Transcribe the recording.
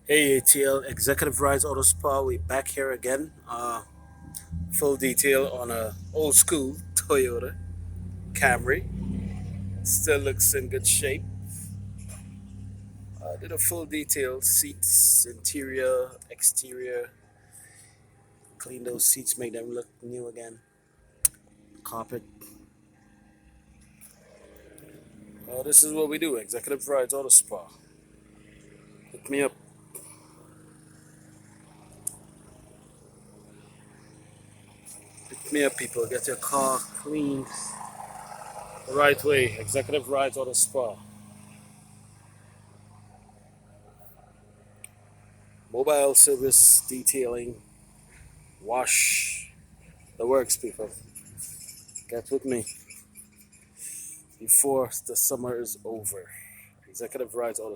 Hey ATL Executive Rides Auto Spa, we back here again. Full detail on a old school Toyota Camry. Still looks in good shape. Did a full detail, seats, interior, exterior. Clean those seats, make them look new again. Carpet. This is what we do. Executive Rides Auto Spa. Hit me up. Hit me up, people. Get your car cleaned the right way. Executive Rides Auto Spa. Mobile service detailing. Wash the works, people. Get with me before the summer is over. Executive Rides Auto